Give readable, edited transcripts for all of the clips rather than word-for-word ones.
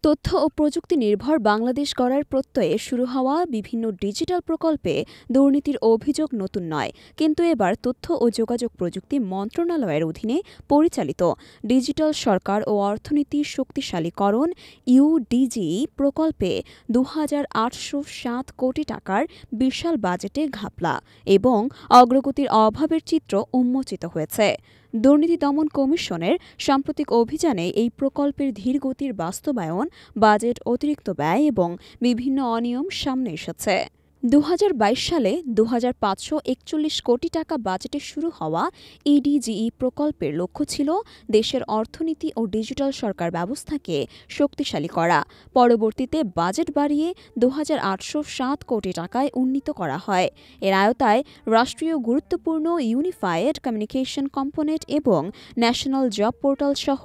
তথ্য ও প্রযুক্তি নির্ভর বাংলাদেশ গড়ার প্রত্যয়ে শুরু হওয়া বিভিন্ন ডিজিটাল প্রকল্পে দুর্নীতির অভিযোগ নতুন নয়, কিন্তু এবার তথ্য ও যোগাযোগ প্রযুক্তি মন্ত্রণালয়ের অধীনে পরিচালিত ডিজিটাল সরকার ও অর্থনীতি শক্তিশালীকরণ ইউডিজিই প্রকল্পে ২,৮০৭ কোটি টাকার বিশাল বাজেটে ঘাপলা এবং অগ্রগতির অভাবের চিত্র উন্মোচিত হয়েছে। দুর্নীতি দমন কমিশনের সাম্প্রতিক অভিযানে এই প্রকল্পের ধীরগতির বাস্তবায়ন, বাজেট অতিরিক্ত ব্যয় এবং বিভিন্ন অনিয়ম সামনে এসেছে। ২০২২ সালে ২,৫৪১ কোটি টাকা বাজেটে শুরু হওয়া ইডিজিই প্রকল্পের লক্ষ্য ছিল দেশের অর্থনীতি ও ডিজিটাল সরকার ব্যবস্থাকে শক্তিশালী করা। পরবর্তীতে বাজেট বাড়িয়ে ২,৮০৭ কোটি টাকায় উন্নীত করা হয়। এর আওতায় রাষ্ট্রীয় গুরুত্বপূর্ণ ইউনিফায়েড কমিউনিকেশন কম্পোনেন্ট এবং ন্যাশনাল জব পোর্টাল সহ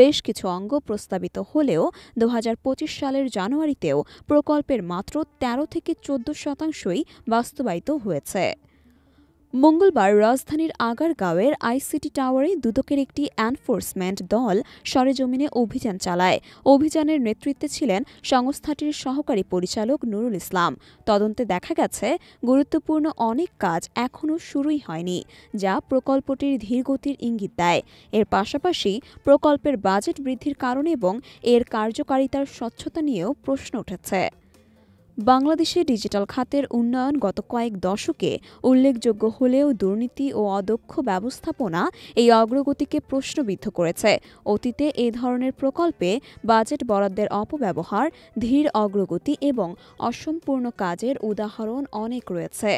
বেশ কিছু অঙ্গ প্রস্তাবিত হলেও ২০২৫ সালের জানুয়ারিতেও প্রকল্পের মাত্র ১৩ থেকে ১৪% বাস্তবায়িত হয়েছে। মঙ্গলবার রাজধানীর আগারগাঁওয়ের আইসিটি টাওয়ারে দুদকের একটি এনফোর্সমেন্ট দল সরেজমিনে অভিযান চালায়। অভিযানের নেতৃত্বে ছিলেন সংস্থাটির সহকারী পরিচালক নুরুল ইসলাম। তদন্তে দেখা গেছে, গুরুত্বপূর্ণ অনেক কাজ এখনও শুরুই হয়নি, যা প্রকল্পটির ধীরগতির ইঙ্গিত দেয়। এর পাশাপাশি প্রকল্পের বাজেট বৃদ্ধির কারণ এবং এর কার্যকারিতার স্বচ্ছতা নিয়েও প্রশ্ন উঠেছে। বাংলাদেশে ডিজিটাল খাতের উন্নয়ন গত কয়েক দশকে উল্লেখযোগ্য হলেও দুর্নীতি ও অদক্ষ ব্যবস্থাপনা এই অগ্রগতিকে প্রশ্নবিদ্ধ করেছে। অতীতে এ ধরনের প্রকল্পে বাজেট বরাদ্দের অপব্যবহার, ধীর অগ্রগতি এবং অসম্পূর্ণ কাজের উদাহরণ অনেক রয়েছে।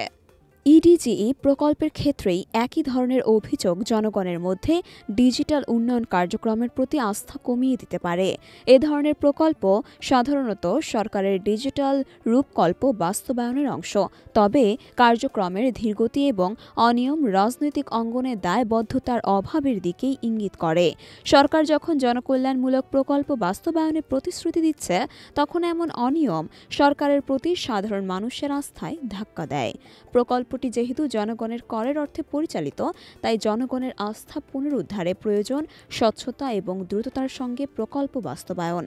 ইডিজিই প্রকল্পের ক্ষেত্রেই একই ধরনের অভিযোগ জনগণের মধ্যে ডিজিটাল উন্নয়ন কার্যক্রমের প্রতি আস্থা কমিয়ে দিতে পারে। এ ধরনের প্রকল্প সাধারণত সরকারের ডিজিটাল রূপকল্প বাস্তবায়নের অংশ, তবে কার্যক্রমের ধীরগতি এবং অনিয়ম রাজনৈতিক অঙ্গনে দায়বদ্ধতার অভাবের দিকেই ইঙ্গিত করে। সরকার যখন জনকল্যাণমূলক প্রকল্প বাস্তবায়নে প্রতিশ্রুতি দিচ্ছে, তখন এমন অনিয়ম সরকারের প্রতি সাধারণ মানুষের আস্থায় ধাক্কা দেয়। প্রকল্পটি যেহেতু জনগণের করের অর্থে পরিচালিত, তাই জনগণের আস্থা পুনরুদ্ধারে প্রয়োজন স্বচ্ছতা এবং দ্রুততার সঙ্গে প্রকল্প বাস্তবায়ন।